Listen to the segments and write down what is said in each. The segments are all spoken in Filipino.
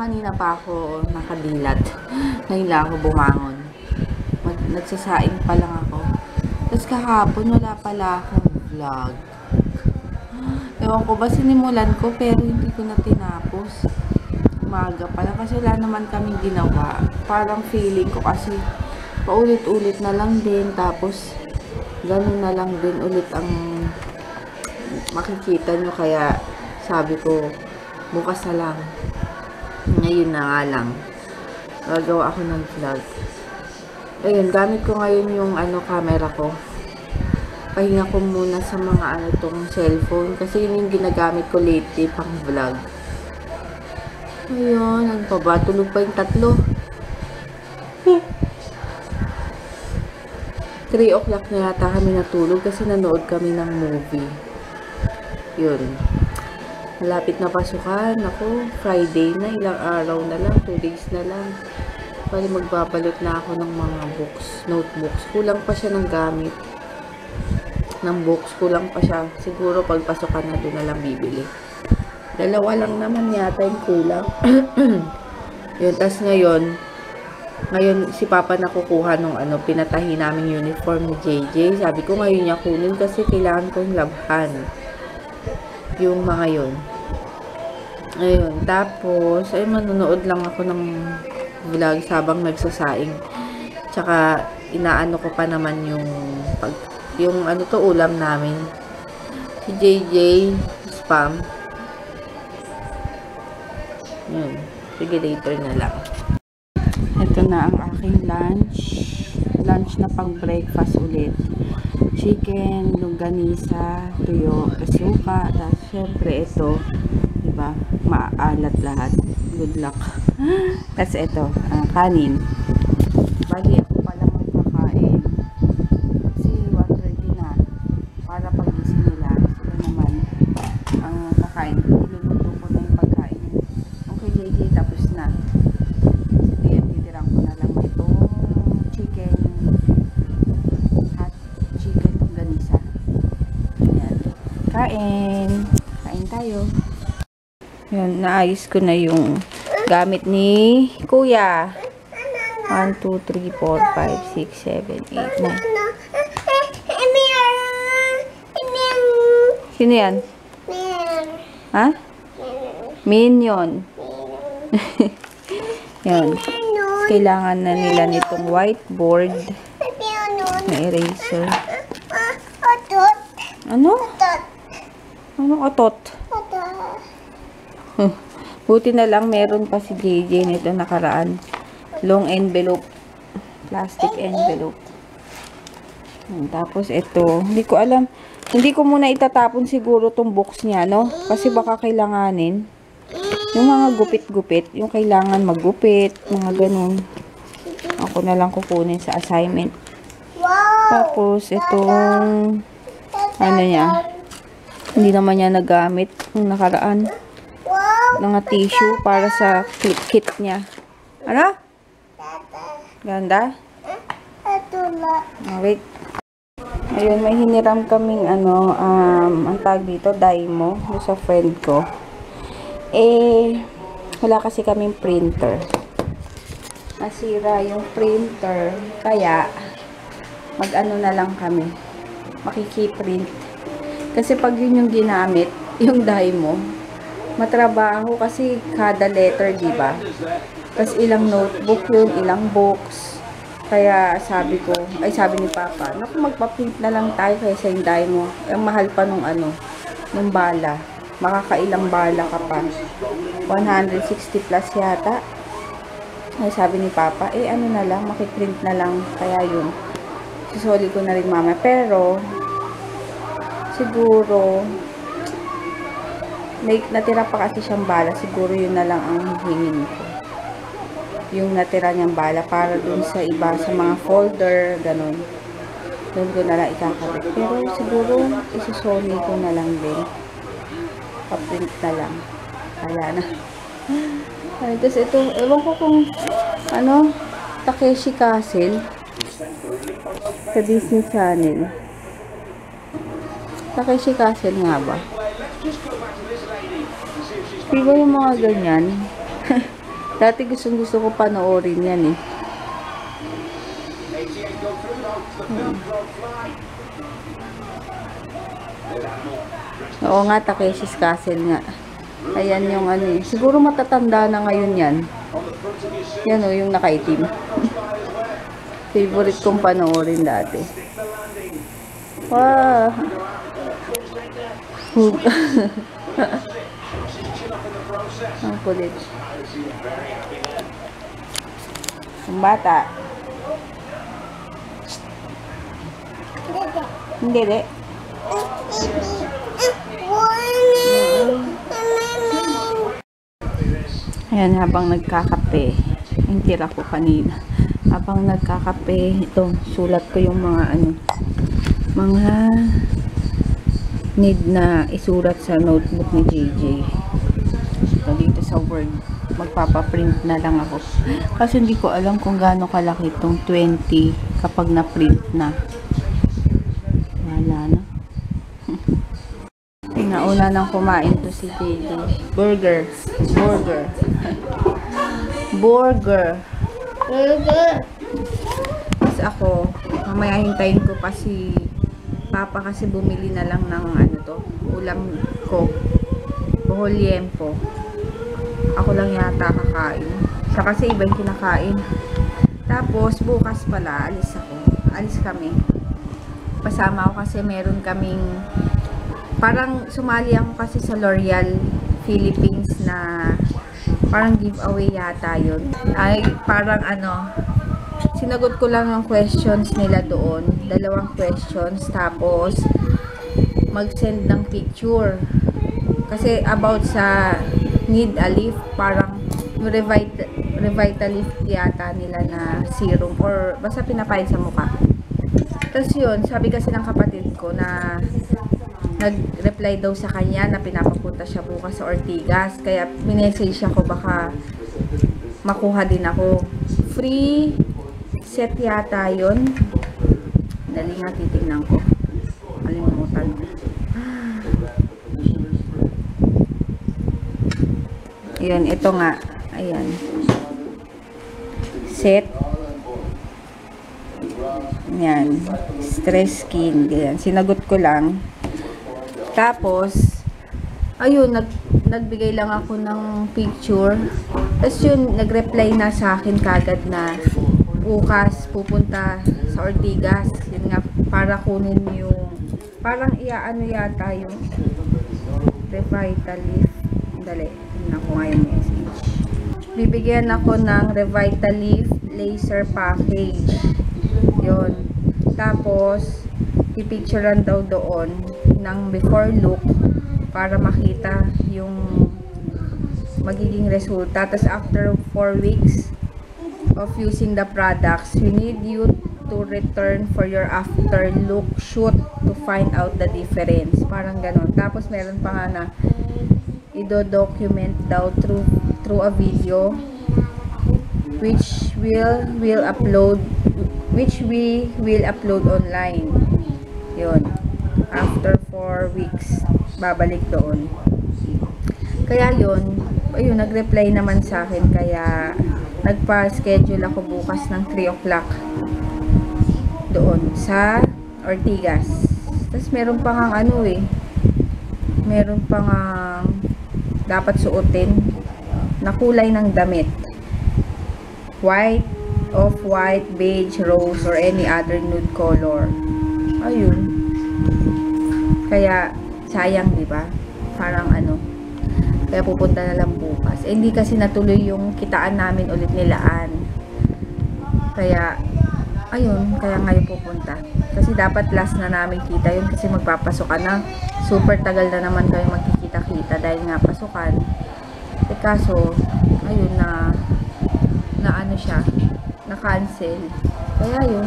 kanina pa ako nakadilat. Ngayon lang ako bumangon. Nagsasaing pa lang ako. Tapos kahapon wala pala akong vlog. Ewan ko ba sinimulan ko pero hindi ko na tinapos. Umaga pala kasi wala naman kaming ginawa. Parang feeling ko kasi paulit-ulit na lang din. Tapos ganun na lang din ulit ang makikita nyo. Kaya sabi ko bukas na lang. Ngayon na nga lang. Gagawa ako ng vlog. Ayun, gamit ko ngayon yung camera ko. Pahinga ko muna sa mga tong cellphone. Kasi yun yung ginagamit ko lately pang vlog. Ayun, ano pa ba? Tulog pa yung tatlo. 3 o'clock na yata kami natulog kasi nanood kami ng movie. Yun. Malapit na pasukan. Ako, Friday na. Ilang araw na lang. 2 days na lang. Bali magbabalot na ako ng mga books, notebooks. Kulang pa siya ng gamit. Ng books, kulang pa siya. Siguro pagpasukan na doon na lang bibili. 2 lang naman yata yung kulang. Yun, tas ngayon si Papa nakukuha nung pinatahi naming uniform ni JJ. Sabi ko ngayon niya kunin kasi kailangan kong labhan. Yung mga yun. Ayun, tapos, manonood lang ako ng vlog habang nagsasaing. Tsaka, inaano ko pa naman yung ulam namin. Si JJ, spam. Yun. Sige, later na lang. Ito na ang aking lunch. Lunch na pang breakfast ulit. Chicken, longganisa, tuyo, suka. Tapos, syempre, ito. Diba? Maalat lahat. Good luck. Tapos ito, kanin. Bali ako pala magkakain. Kasi 1:30 na. Para pagising nila. Sila naman ang kakain. Iluluto ko na yung pagkain. Okay, JJ, tapos na. Sige, titirang ko na lang itong chicken. Hot chicken longganisa. Ayan. Kain. Kain tayo. Yan, naayos ko na yung gamit ni Kuya. 1, 2, 3, 4, 5, 6, 7, 8, 9. Sino yan? Ha? Minion. Yan. Kailangan na nila nitong whiteboard na eraser. Ano? Ano otot? Buti na lang meron pa si JJ nito nakaraan. Long envelope. Plastic envelope. Tapos ito. Hindi ko alam. Hindi ko muna itatapon siguro tong box niya, no? Kasi baka kailanganin. Yung mga gupit-gupit. Yung kailangan maggupit. Mga ganun. Ako na lang kukunin sa assignment. Tapos itong niya. Hindi naman niya nagamit yung nakaraan. Mga tissue para sa kit niya. Ano? Ganda? Wait. Ayun, may hiniram kaming ang tag dito, Dymo, sa friend ko. Wala kasi kaming printer. Nasira yung printer. Kaya, mag-ano na lang kami. Makikiprint. Kasi pag yun yung ginamit, yung Dymo, matrabaho kasi kada letter, diba? Tapos ilang notebook yun, ilang books. Kaya sabi ni Papa, naku, magpa-print na lang tayo kaysa yung Dymo. Ang mahal pa nung nung bala. Makakailang bala ka pa. 160 plus yata. Ay sabi ni Papa, ano na lang, makiprint na lang. Kaya yun. Susuli ko na rin mama. Pero, siguro, natira pa kasi siyang bala. Siguro yun na lang ang hingin ko. Yung natira niyang bala para dun sa iba, sa mga folder, ganun. Doon ko na lang ikakabit. Pero siguro, isusoli ko na lang din. Pa-print na lang. Kaya na. Ay, tapos ito, ewan ko kung, Takeshi Castle. Sa Disney Channel. Takeshi Castle nga ba? Di ba yung mga ganyan? Dati gusto ko panoorin yan eh. Oo nga, Takeshi's Castle nga. Ayan yung ano eh. Siguro matatanda na ngayon yan. Yan o, yung nakaitim. Favorite kong panoorin dati. Wow! Ang kulit. Ang bata. Hindi, de. Ayan, habang nagkakape, yung tira ko kanina. Habang nagkakape, ito, sulat ko yung mga mga need na isulat sa notebook ni JJ. So, dito sa Word, magpapaprint na lang ako. Kasi hindi ko alam kung gaano kalaki itong 20 kapag na-print na. Wala na. Nauna nang kumain to si JJ. Burger. Tapos ako, mamaya hintayin ko pa si Papa kasi bumili na lang ng ulam ko. Buhol liempo. Ako lang yata kakain. Siya kasi iba yung kinakain. Tapos bukas pala, alis kami. Pasama ako kasi meron kaming parang sumali ako kasi sa L'Oreal Philippines na parang giveaway yata yun. Ay, parang sinagot ko lang ang questions nila doon. 2 questions. Tapos, mag-send ng picture. Kasi about sa need a lift, parang yung Revitalift yata nila na serum or basta pinapahid sa mukha. Tapos yun, sabi kasi ng kapatid ko na nag-reply daw sa kanya na pinapapunta siya bukas sa Ortigas. Kaya minessage ako baka makuha din ako. Free set yata yun. Dali nga, titignan ko. Kalimutan ko. Yun, ito nga. Ayan. Set. Ayan. Stress skin. Ayan. Sinagot ko lang. Tapos, ayun, nagbigay lang ako ng picture. Tapos yun, nag-reply na sa akin kagad na bukas pupunta sa Ortigas. Yun nga, para kunin yung, parang iaano yata yung Revitalift. Dali, tingnan ko nga yung message. Bibigyan ako ng Revitalift laser package. Yun. Tapos, ipicturean daw doon ng before look para makita yung magiging resulta. Tapos after 4 weeks of using the products, we need you to return for your after look shoot to find out the difference. Parang ganon. Tapos meron pa nga na i-document daw through a video which we will upload online. Yun. After 4 weeks, babalik doon. Kaya yun, ayun, nag-reply naman sa akin. Kaya, nagpa-schedule ako bukas ng 3 o'clock doon sa Ortigas. Tapos, meron pa ngang meron pa ngang dapat suotin na kulay ng damit. White, off-white, beige, rose, or any other nude color. Ayun. Kaya, sayang, di ba? Parang kaya pupunta na lang bukas. Hindi kasi natuloy yung kitaan namin ulit nilaan. Kaya, ayun, kaya ngayon pupunta. Kasi dapat last na namin kita yun kasi magpapasok ka na. Super tagal na naman kayo magkikita-kita dahil nga pasukan. Kaso, ayun na siya, na-cancel. Kaya yun.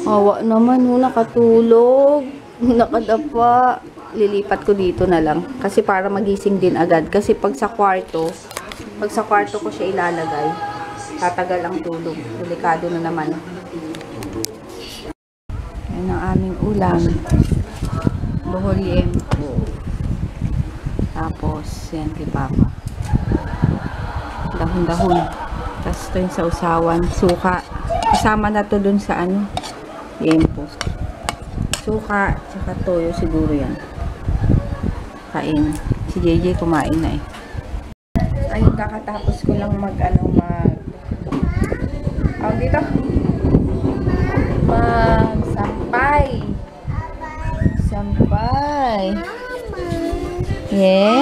Awa naman, nakatulog, nakadapa. Lilipat ko dito na lang. Kasi para magising din agad. Kasi pag sa kwarto ko siya ilalagay, tatagal ang tulog. Delikado na naman. Yan ang aming ulam. Buhol liempo. Tapos, yan kay Papa. dahon-dahon. Tapos ito yung sausawan, suka. Kasama na to dun sa ano, yempo. Suka, tsaka toyo siguro yan. Kain. Si JJ kumain na eh. Ayun, kakatapos ko lang dito. Sampay. Yeah?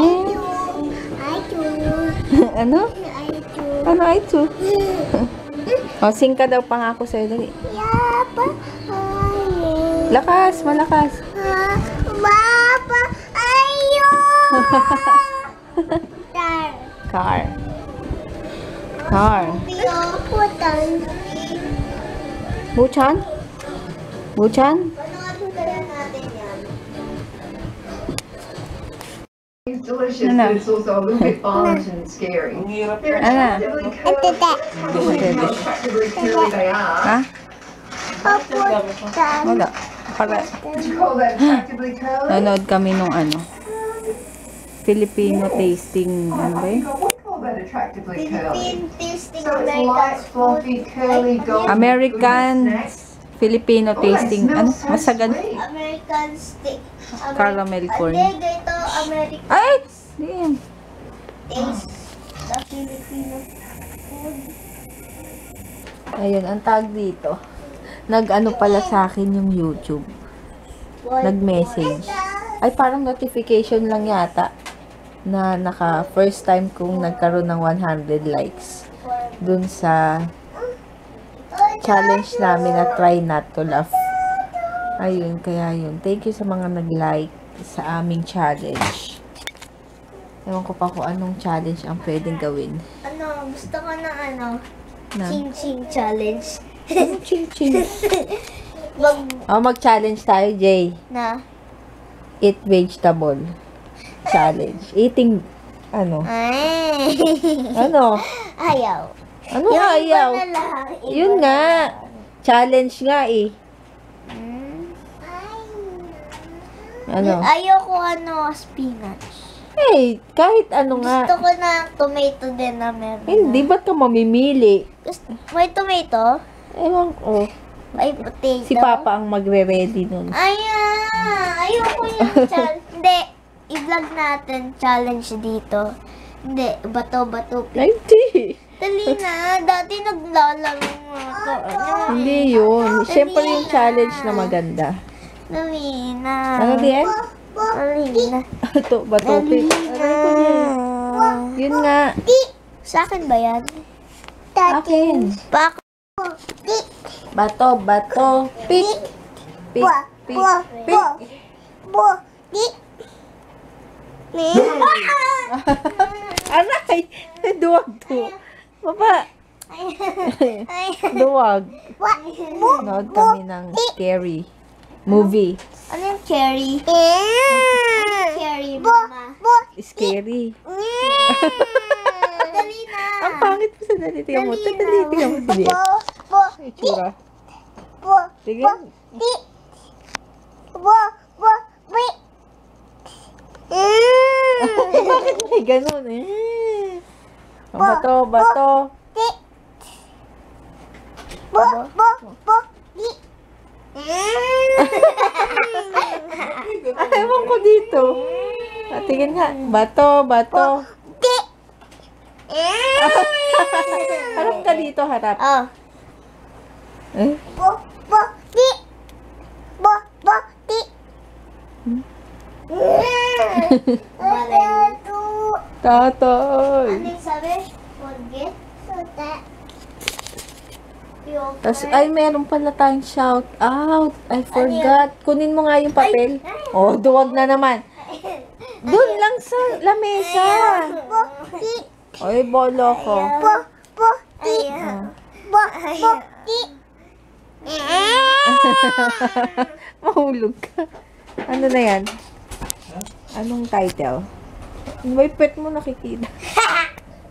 Ano? Ano ay to? O, sing ka daw pangako sa'yo. Dali. Lakas, malakas. Papa, ayun! Car. Buchan? It's delicious, but it's also a little bit violent and scary. They're attractively curly. Attractively curly they are. Ha? Wala. Para Would you call that attractively curly? nanood kami nung Filipino tasting, ano ba yun? I would call that attractively curly. Tasting So it's light, fluffy, curly, golden. American Filipino tasting, masagan. American stick. Caramel corn. Ito, American Ay! Diyan. taste sa Filipino food. Ayun, ang tag dito. Nag-ano pala sa akin yung YouTube. Nag-message. Ay, parang notification lang yata na first time kong nagkaroon ng 100 likes dun sa challenge namin na try not to laugh. Ayun, kaya yun. Thank you sa mga nag-like sa aming challenge. Ewan ko pa kung anong challenge ang pwedeng gawin. Gusto ko na Na? ching-ching challenge. Ching-ching. Mag-challenge tayo, Jay. Na? Eat vegetable. Challenge. Eating, ano? Ay. Ano? Ayaw. Ano nga ayaw? Iba na lang. Yun nga. Challenge nga eh. Ano? Ayoko spinach. Eh, kahit ano nga. Gusto ko na tomato din na meron. Hindi, ba't ka mamimili? May tomato? Ewan ko. May potato? Si Papa ang magre-ready nun. Ayoko yung challenge. Hindi. I-vlog natin challenge dito. Hindi. Bato-bato. Ay, hindi. Dali na. Dati naglalaro ako. Hindi yun. Siyempre yung challenge na maganda. Dali na. Ano diyan? Dali na. Ito, batopic. Aray ko yan. Yun nga. Sa akin ba yan? Akin. Bako. Bato. Pick. Pick. Aray! Duwag to. Baba. Duwag. Nood kami ng scary movie. Ano yung cherry? Cherry, mama. Scary. Dali na. Ang pangit mo sa tingnan mo. Tingnan mo. Sige. Itsura. Sige. Bakit may ganun eh? Bato. Ewan ko dito. Tingin nga. Bato. Harap ka dito, harap. Oh. Eh? Tatay. Ano yung sabi? Forget? Tapos, ay, meron pala tayong shout out. I forgot. Kunin mo nga yung papel. Oh, duwag na naman. Doon lang sa lamesa. Ay, bolo ko. Mahulog ka. Ano na yan? Anong title? May pet mo nakikita.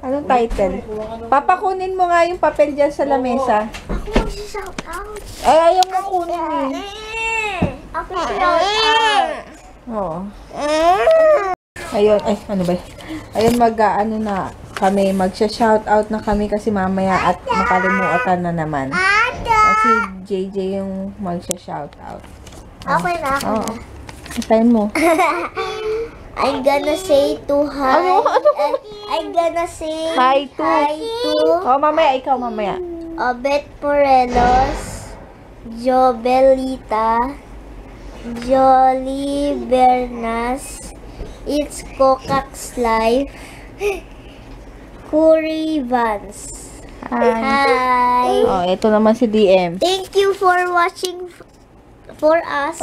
Anong title? Papakunin mo nga yung papel dyan sa lamesa. Ako mag-shout out. Ay, ayaw mo kunin eh. Ako shout out. Oo. Ayun, ay, ano ba? Ayun, ano na. kami. Magsha-shoutout na kami kasi mamaya at makalimutan na naman. Kasi JJ yung magsha-shoutout. Okay na. Oo. Isayin mo. I'm gonna say to hi. Ano? I'm gonna say Hi to. to Mamaya. Ikaw mamaya. Obet Morelos, Jobelita, Jolie Bernas, It's Cocax Life, Curry Vance. Hi. Oh, ito naman si DM. Thank you for watching for us.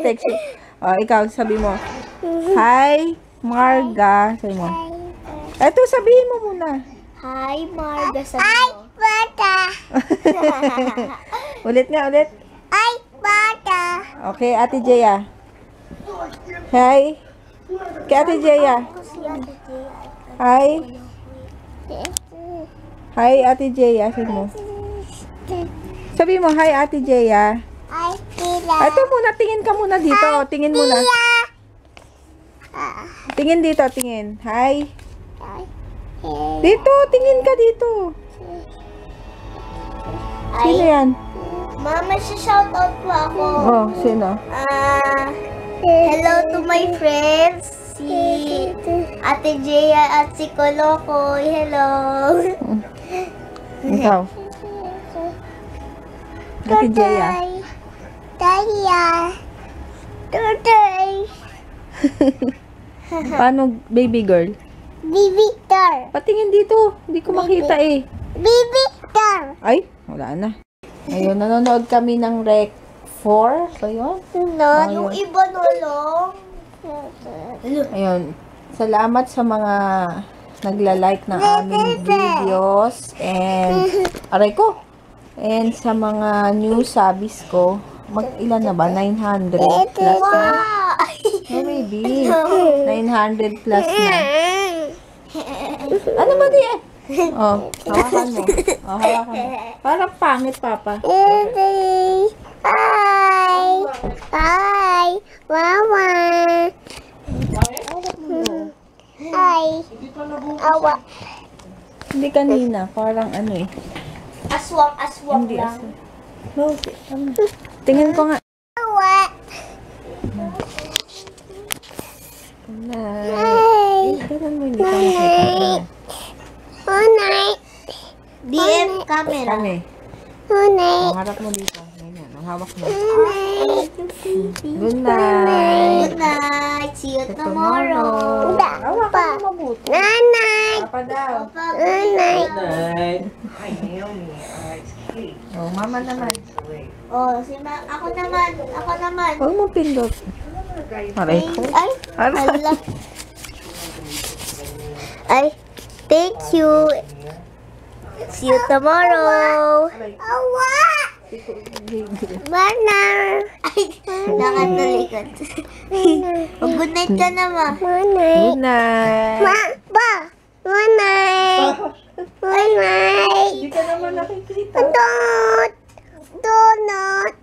Text you. Oh, ikaw, sabi mo. Hi, Marga. Sabi mo. Ito, sabihin mo muna. Hi, Marga. Hi, Bata. Ulit nga, ulit. Hi, Bata. Okay, Ate Jeya. Hi. Kay Ate Jeya. Hi. Hi, Ate Jeya. Sabi mo. Sabi mo, hi, Ate Jeya. Hi, Tila. Ito muna, tingin ka muna dito. Tingin muna. Tingin dito, tingin. Hi. Dito, tingin ka dito. Sino yan? Mama, shoutout po ako. Oh, sino? Hello to my friends. Si Ate Jeya at si Kolokoy. Hello. Ikaw. Ate Jeya. Daya. Today. Paano, baby girl? Victor. Patingin dito. Hindi ko makita eh. Victor. Ay, wala na. Ayun, nanonood kami ng Rec 4. So, yun. No, yung iba no lang. Ayun. Salamat sa mga nagla-like ng aming videos. And, aray ko. And sa mga new subbies ko. Ilan na ba? 900 plus na? No, maybe. 900 plus na. Ano ba di eh? Oh, hawakan mo. Oh, hawakan mo. Parang pangit, Papa. Hi. Hi. Mama. Hi. Awa. Hindi kanina. Parang ano eh. Aswang Hindi lang. asa. No, tingin ko nga. Awa. Night. Ganun mo, hindi ka makita. Good night. DM camera. Kami. Good night. Ang harap mo dito. Ganyan. Ang hawak mo. Good Good night. night. See you tomorrow. Hawakan mo mabuti. Good night. Papa daw. Good night. Oh, mama naman. Oh, ako naman. Huwag mo pindot. Aray ko. Ay, Aray. hala. Ay, thank you. See you tomorrow. Awa! Mana! Ay, nakatalikod. Oh, good night ka na, ma. Good Good night. Ba! Good night. Good night. Hindi ka naman nakikita. Donut.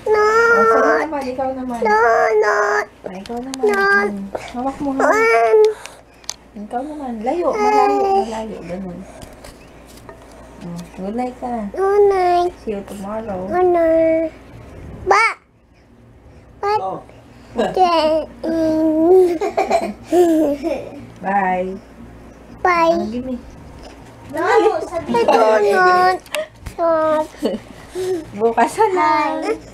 Oh, sa'yo naman. Ikaw naman. Donut. Ay, ikaw naman. Hawak mo, hawak. Ikaw naman. Layo. Malayo. Ganun. Oh, good night ka na. Good night. See you tomorrow. Good night. Ba! Oh. Bye. Bye. Give me. Donut. Bukas na. Hi.